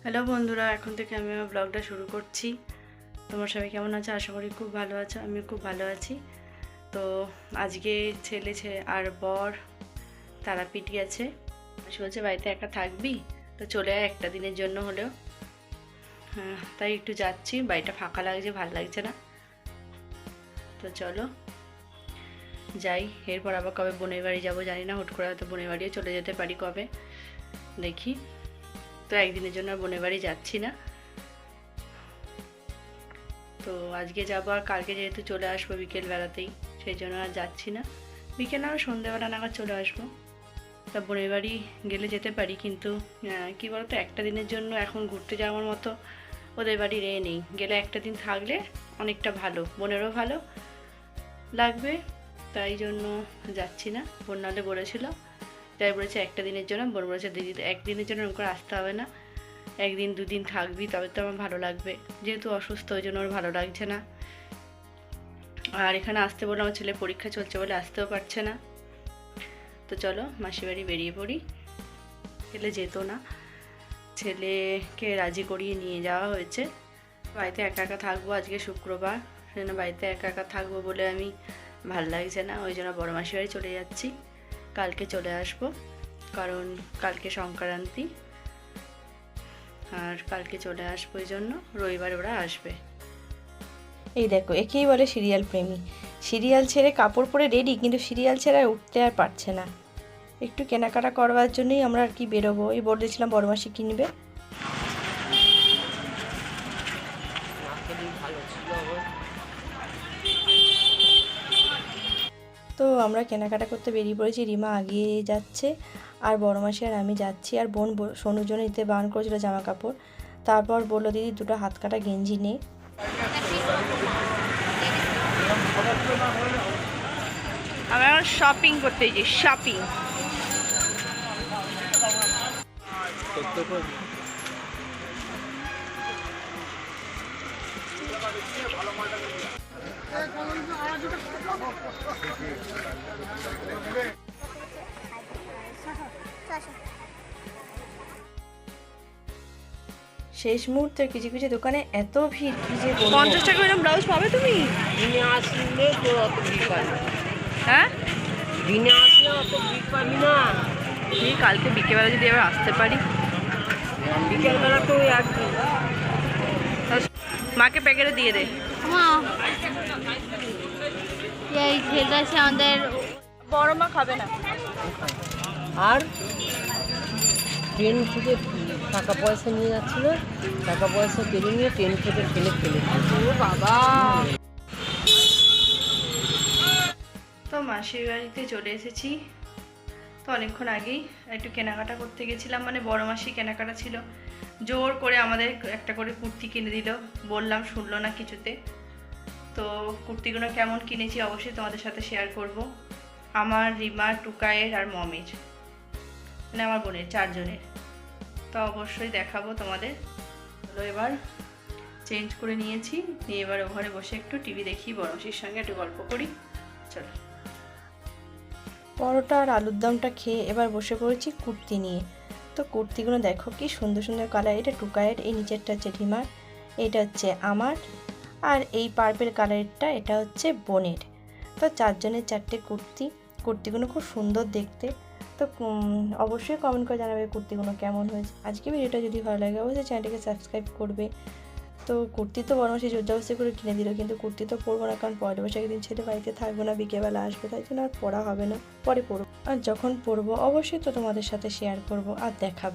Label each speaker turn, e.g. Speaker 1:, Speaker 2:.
Speaker 1: Hello বন্ধুরা, এখন থেকে আমি আমার ব্লগটা শুরু করছি। তোমার সবাই কেমন আছে? আশা করি খুব ভালো আছো। আমি খুব ভালো আছি। তো আজকে ছেলে আর বর তারাপীঠ গেছে। বলছে বাড়িতে একা থাকবি, তো চলে আয় একটা দিনের জন্য হলেও। হ্যাঁ, তাই একটু যাচ্ছি। বাড়িটা ফাঁকা লাগছে, ভালো লাগছে না। তো চলো যাই। এরপর আবার কবে বোনের বাড়ি যাবো জানি না। হুট করে হয়তো বোনের বাড়িও চলে যেতে পারি কবে, দেখি। তো একদিনের জন্য বোনের বাড়ি যাচ্ছি না। তো আজকে যাবো, আর কালকে যেহেতু চলে আসবো বিকেলবেলাতেই, সেই জন্য আর যাচ্ছি না। বিকেল আর সন্ধ্যেবেলা নাগাদ চলে আসবো। তা বোনের বাড়ি গেলে যেতে পারি, কিন্তু কী বলতো, একটা দিনের জন্য এখন ঘুরতে যাওয়ার মতো ওদের বাড়ির নেই। গেলে একটা দিন থাকলে অনেকটা ভালো, বোনেরও ভালো লাগবে। তাই জন্য যাচ্ছি না। বোন নাহলে বলেছিল, তাই বলেছে একটা দিনের জন্য। বোন বলেছে দিদি একদিনের জন্য ওরকম করে আসতে হবে না, একদিন দুদিন থাকবি, তবে তো আমার ভালো লাগবে। যেহেতু অসুস্থ, ওই জন্য ওর ভালো লাগছে না। আর এখানে আসতে বলে আমার ছেলে পরীক্ষা চলছে বলে আসতেও পারছে না। তো চলো মাসির বাড়ি বেরিয়ে পড়ি। ছেলে যেত না, ছেলেকে রাজি করিয়ে নিয়ে যাওয়া হয়েছে। বাড়িতে একা একা থাকবো, আজকে শুক্রবার, সেজন্য বাড়িতে একা একা থাকবো বলে আমি ভালো লাগছে না। ওই জন্য বড় মাসির বাড়ি চলে যাচ্ছি। কালকে চলে আসবো, কারণ কালকে সংক্রান্তি। আর কালকে চলে আসবো, ওই জন্য রবিবার ওরা আসবে।
Speaker 2: এই দেখো, একেই বলে সিরিয়াল প্রেমী। সিরিয়াল ছেড়ে কাপড় পরে রেডি, কিন্তু সিরিয়াল ছেড়ে উঠতে আর পারছে না। একটু কেনাকাটা করবার জন্যই আমরা আর কি বেরোবো। এই বলেছিলাম বড় মাসি কিনবে। তো আমরা কেনাকাটা করতে বেরিয়ে পড়েছি। রিমা আগিয়ে যাচ্ছে, আর বড় মাসি আর আমি যাচ্ছি। আর বোন সোনুর জন্য নিতে বারণ করেছিল জামা কাপড়। তারপর বললো দিদি দুটো হাত কাটা গেঞ্জি নে।
Speaker 1: আমরা শপিং করতে যাই, শপিং।
Speaker 2: শেষ মুহূর্তে কিছু কিছু দোকানে এত ভিড়, কি যে
Speaker 1: 50 টাকা এরকম ব্লাউজ পাবে তুমি?
Speaker 3: দিনে আসলে তো অত ভিড় পাবি না।
Speaker 1: হ্যাঁ,
Speaker 3: দিনে আসলে অত ভিড় পাবি না।
Speaker 1: ঠিক কালকে বিকেলবেলা যদি এবার আসতে পারি।
Speaker 3: বিকেলবেলা তো ওই একদিন।
Speaker 1: মাকে প্যাকেটে দিয়ে দে।
Speaker 4: এই ছেলেটা সে আমাদের
Speaker 1: বড় মা খাবে না।
Speaker 3: আর ট্রেন থেকে টাকা পয়সা নিয়ে যাচ্ছিল, টাকা পয়সা কেড়ে নিয়ে ট্রেন থেকে ফেলে
Speaker 1: ও বাবা। তো মাসির বাড়িতে চলে এসেছি। তো অনেকক্ষণ আগেই একটু কেনাকাটা করতে গেছিলাম, মানে বড় মাসি কেনাকাটা ছিল। জোর করে আমাদের একটা করে কুর্তি কিনে দিল, বললাম শুনলো না কিছুতে। তো কুর্তিগুলো কেমন কিনেছি অবশ্যই তোমাদের সাথে শেয়ার করব। আমার, রিমা, টুকায়ের আর মমের, মানে আমার বোনের, 4 জনের। তো অবশ্যই দেখাবো তোমাদের। হলো এবার চেঞ্জ করে নিয়েছি, নিয়ে এবার ঘরে বসে একটু টিভি দেখি, বড় মাসির সঙ্গে একটু গল্প করি। চলো।
Speaker 2: পরোটা আর আলুর দমটা খেয়ে এবার বসে পড়েছি কুর্তি নিয়ে। তো কুর্তিগুলো দেখো কি সুন্দর সুন্দর কালার। এটা টুকায়ের, এই নিচেরটা হচ্ছে রিমার, এটা হচ্ছে আমার, আর এই পার্পেল কালারেরটা এটা হচ্ছে বোনের। তো 4 জনের 4টে কুর্তি। কুর্তিগুলো খুব সুন্দর দেখতে। তো অবশ্যই কমেন্ট করে জানাবে কুর্তিগুলো কেমন হয়েছে। আজকে ভিডিওটা যদি ভালো লাগে অবশ্যই চ্যানেলটিকে সাবস্ক্রাইব করবে। তো কুর্তি তো বড় মাসি জোরজবস্তি করে কিনে দিল, কিন্তু কুর্তি তো পরবো না, কারণ পয়লা বৈশাখের দিন ছেলে বাড়িতে থাকবো না, বিকেলবেলা আসবে, তাই জন্য আর পরা হবে না, পরে পরবো। আর যখন পরবো অবশ্যই তো তোমাদের সাথে শেয়ার করবো আর দেখাবো।